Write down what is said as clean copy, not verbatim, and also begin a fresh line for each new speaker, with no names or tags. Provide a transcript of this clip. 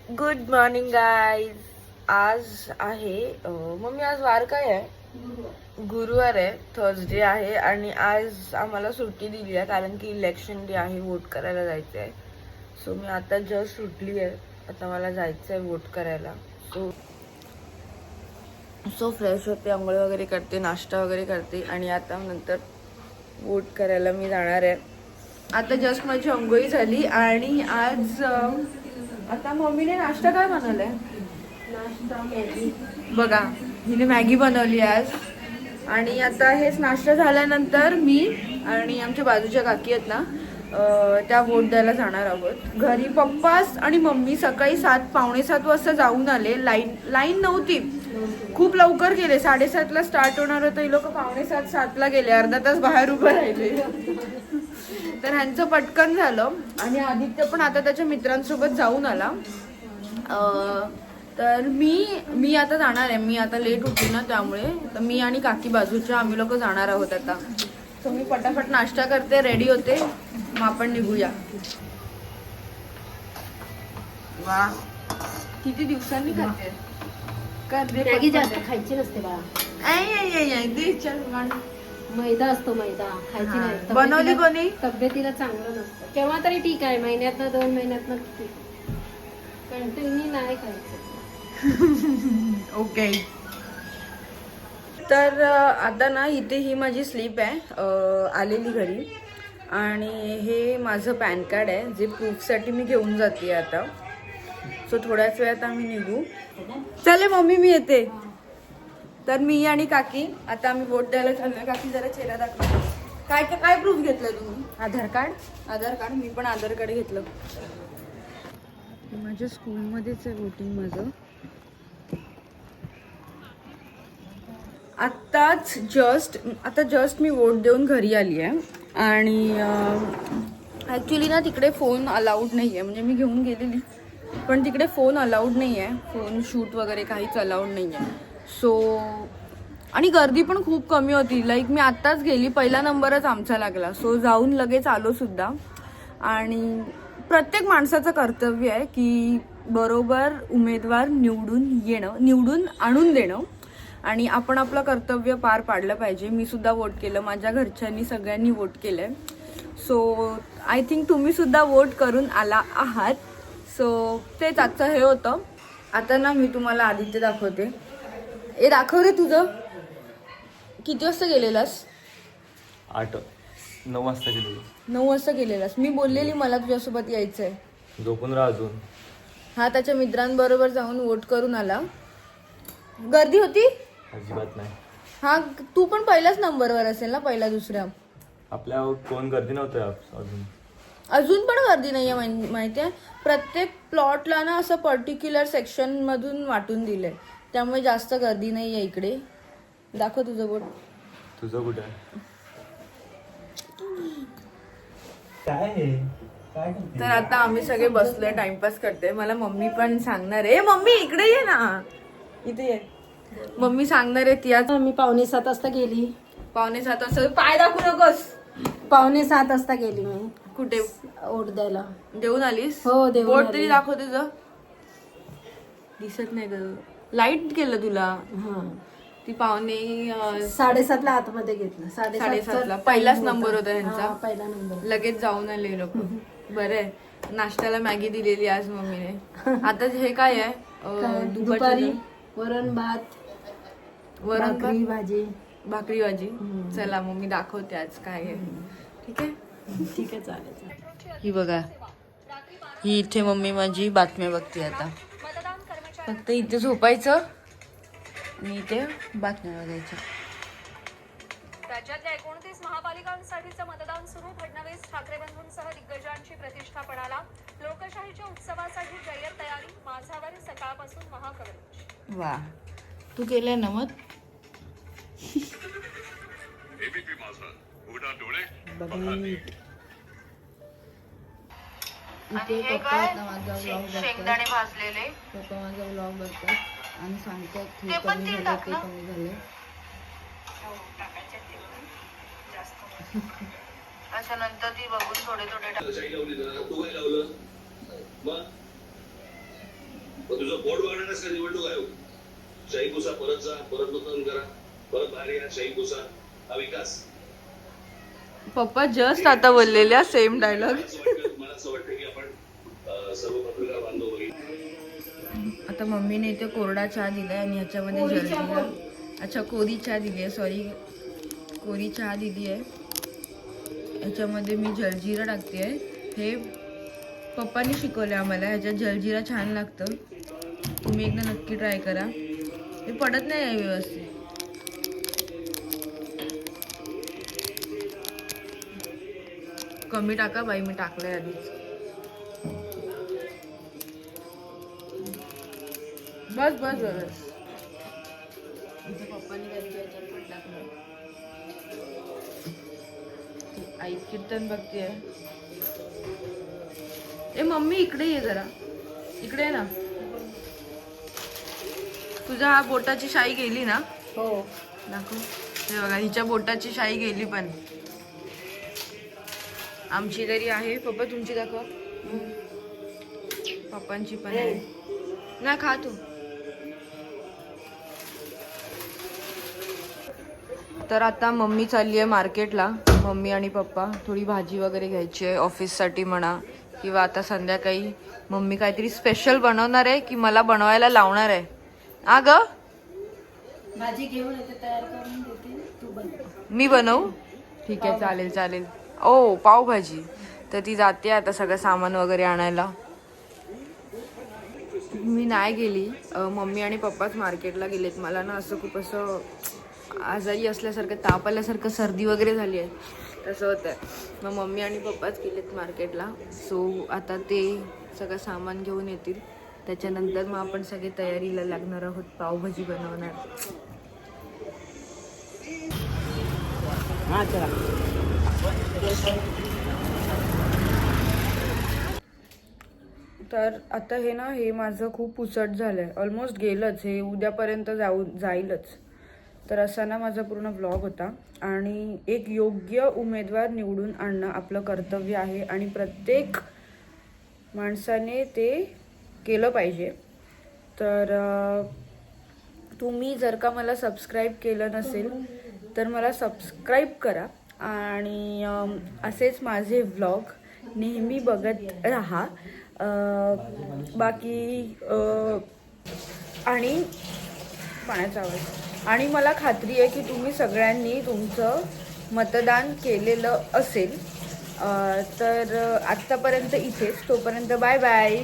Good morning guys. आज आहे mummy आज वार काय आहे? गुरुवार आहे. थर्सडे आहे आणि आज आम्हाला सुट्टी दिली आहे कारण की इलेक्शन डे आहे, वोट करायला जायचं आहे. सो मी आता जस्ट उठली आहे. आता मला जायचं आहे वोट करायला. सो फ्रेश होते, आंघोळ वगैरे करते, नाश्ता वगैरे करते आणि आता नंतर वोट करायला मी जाणार आहे. आता जस्ट माझी अंघोळी झाली आणि आज आता मम्मीने नाश्ता काय बनवलाय? नाश्ता मॅगी. बघा हिने मॅगी बनवली आज. आणि आता हेच नाश्ता झाल्यानंतर मी आणि आमच्या बाजूच्या काकी आहेत ना, त्या वोट द्यायला जाणार आहोत. घरी पप्पास आणि मम्मी सकाळी 7:15 वाजता जाऊन आले. लाईन नव्हती, खूप लवकर गेले. 7:30ला स्टार्ट होणार होतं, ही लोक 6:45-7ला गेले. अर्धा तास बाहेर उभं राहिले. तर ह्यांचं पटकन झालं. आणि आदित्य पण आता त्याच्या मित्रांसोबत जाऊन आला. तर मी आता जाणार आहे. मी आता लेट उठली ना, त्यामुळे तर मी आणि काकी बाजूच्या आम्ही लोक जाणार आहोत आता. तर मी पटापट नाश्ता करते, रेडी होते, मग आपण निघूया. वा किती दिवसांनी खाते.
मॅगी जास्त खायची नसते बा. मैदा असतो, मैदा खायची नाही.
बनवली कोणी?
तब्येतीला चांगलं नसतं. केव्हा तरी ठीक आहे, महिन्यातनं 2 महिन्यातनं ठीक. कंटिन्यू नाही खायचं.
ओके. तर आता ना इथे ही माझी स्लीप आहे आलेली घरी. आणि हे माझं पॅन कार्ड आहे जे प्रूफसाठी मी घेऊन जाते आता. सो थोड्याच वेळात आम्ही निघू. चले मम्मी मी येते. तर मी आणि काकी आता आम्ही वोट द्यायला चाललोय. काकी जरा चेहरा दाखवा. काय काय प्रूफ घेतलं तुम्ही? आधार कार्ड. मी पण आधार कार्ड घेतलं. माझ्या स्कूलमध्येच आहे वोटिंग माझं. आता जस्ट मी वोट देऊन घरी आली आहे. आणि ॲक्च्युली ना तिकडे फोन अलाउड नाही आहे. म्हणजे मी घेऊन गेलेली पण तिकडे फोन अलाउड नाही आहे. फोन शूट वगैरे काहीच अलाउड नाही आहे. सो आणि गर्दी पण खूप कमी होती. लाईक मी आत्ताच गेली, पहिला नंबरच आमचा लागला. सो जाऊन लगेच आलो सुद्धा. आणि प्रत्येक माणसाचं कर्तव्य आहे की बरोबर उमेदवार निवडून आणून देणं. आणि आपण आपलं कर्तव्य पार पाडलं पाहिजे. मी सुद्धा वोट केलं, माझ्या घरच्यांनी सगळ्यांनी वोट केलंय. सो आय थिंक तुम्ही सुद्धा वोट करून आला आहात. सो तेच आजचं हे होतं. आता ना मी तुम्हाला आदित्य दाखवते. दाखव रे तुझं. किती वाजता गेलेलास?
9 वाजता गेलो.
9 वाजता गेलेलास. मी बोललेली मला तुझ्यासोबत यायचंय.
झोपून राहा अजून.
हा त्याच्या मित्रांबरोबर जाऊन वोट करून आला. गर्दी होती
अजिबात नाही.
हा तू पण पहिल्याच नंबरवर असेल ना, पहिला दुसऱ्या.
आपल्या कोण गर्दी नव्हतं
अजून पण गर्दी नाहीये माहितीये. प्रत्येक प्लॉटला ना असं पर्टिक्युलर सेक्शन मधून वाटून दिलंय, त्यामुळे जास्त गर्दी नाहीये इकडे. दाखव तुझं वोट.
तुझं कुठे
तर आता आम्ही सगळे बसलोय, टाइमपास करते. मला मम्मी पण सांगणार आहे. मम्मी इकडे ये ना, इथे ये. मम्मी सांगणार आहे ती आज.
मी 6:45 वाजता गेली.
6:45 वाजता. पाय दाखवू नकोस.
6:45 वाजता गेली मी.
कुठे?
वोट द्यायला.
देऊन आलीस?
हो देऊन
वोट
आली.
तरी दाखव तुझं. दिसत नाही ग. लाईट केलं तुला.
हा
ती
7:30ला आतमध्ये घेतलं.
7:30ला पहिलाच नंबर होता त्यांचा.
पहिला नंबर.
लगेच जाऊन आले लोक. बरंय. नाश्त्याला मॅगी दिलेली आज मम्मीने. आता हे काय आहे?
दुपारी वरण भात, भाकरी भाजी.
चला मम्मी दाखवते आज काय आहे. ठीक आहे.
ठीक आहे, चालेल.
ही बघा, ही इथे मम्मी माझी बातम्या बघते आता. फक्त इथे झोपायचं आणि इथे बातम्या बघायच्या.
राज्यातल्या 29 महापालिकांसाठीचं मतदान सुरू. फडणवीस ठाकरे बंधूंसह दिग्गजांची प्रतिष्ठा पणाला. लोकशाहीच्या उत्सवासाठी जय्यत तयारी. माझावर सकाळपासून महाकवरेज.
वा, तू केलंय ना मत? इथे पप्पा आता माझा व्लॉग बघतात. भाजलेले पप्पा माझा व्लॉग बघतात आणि सांगतात हे कमी झालं ते कमी झालं. अशा नंतर ती बघून थोडे
मग तुझं पोट बघणारच का निवडणूक आयोग? शाही पुसा, परत जा, परत मतदान करा, परत बाहेर या, शाही पुसा, हा विकास.
पप्पा जस्ट आता बोललेल्या सेम डायलॉग.
मला असं वाटतं की आपण सर्व पत्रकार बांधव वगैरे.
आता मम्मीने इथे कोरडा चहा दिलाय आणि ह्याच्यामध्ये जलजीरा, अच्छा कोरी चहा दिली आहे, सॉरी कोरी चहा दिली आहे. ह्याच्यामध्ये मी जलजीरा टाकते आहे. हे पप्पानी शिकवलं आम्हाला, ह्याच्यात जलजीरा छान लागतं. तुम्ही एकदा नक्की ट्राय करा. हे पडत नाही आहे व्यवस्थित. कमी टाका बाई, मी टाकलंय आधीच. बस बस बस. इथे पप्पानी त्यांच्या ह्याच्यात पण टाकलं. आई कीर्तन बघते. ए मम्मी इकडे ये जरा, इकडे ये ना. तुझ्या हा बोटाची शाई गेली ना?
हो.
दाखव. हे बघा हिच्या बोटाची शाई गेली, पण आमची तरी आहे. पप्पा तुमची दाखव. पप्पांची पण आहे ना. खा तू. तर आता मम्मी चालली आहे मार्केटला. मम्मी आणि पप्पा थोडी भाजी वगैरे घ्यायची आहे ऑफिससाठी म्हणा, किंवा आता संध्याकाळी मम्मी काहीतरी स्पेशल बनवणार आहे की मला बनवायला लावणार आहे. ग
भाजी घेऊन येते, तयार करून देते, तू बनव.
मी बनवू? ठीक आहे, चालेल चालेल. ओ पावभाजी. तर ती जाते आता सगळं सामान वगैरे आणायला. मी नाही गेली, मम्मी आणि पप्पाच मार्केटला गेलेत. मला ना असं खूप असं आजारी असल्यासारखं, ताप आल्यासारखं, सर्दी वगैरे झाली आहे, तसं होतं आहे. मग मम्मी आणि पप्पाच गेलेत मार्केटला. सो आता ते सगळं सामान घेऊन येतील, त्याच्यानंतर मग आपण सगळे तयारीला लागणार आहोत. पावभाजी बनवणार. तर आता हे ना, हे माझं खूप पुसट झालंय, ऑलमोस्ट गेलंच हे, उद्यापर्यंत जाईलच. तर असा ना माझा पूर्ण व्लॉग होता. आणि एक योग्य उमेदवार निवडून आणणं आपलं कर्तव्य आहे आणि प्रत्येक माणसाने ते केलं पाहिजे. तर तुम्ही जर का मला सबस्क्राईब केलं नसेल तर मला सबस्क्राईब करा आणि असेच माझे व्लॉग नेहमी बघत राहा. बाकी आणि पाण्याचा आवाज. आणि मला खात्री आहे की तुम्ही सगळ्यांनी तुमचं मतदान केलेलं असेल. तर आत्तापर्यंत इथेच. तोपर्यंत बाय बाय.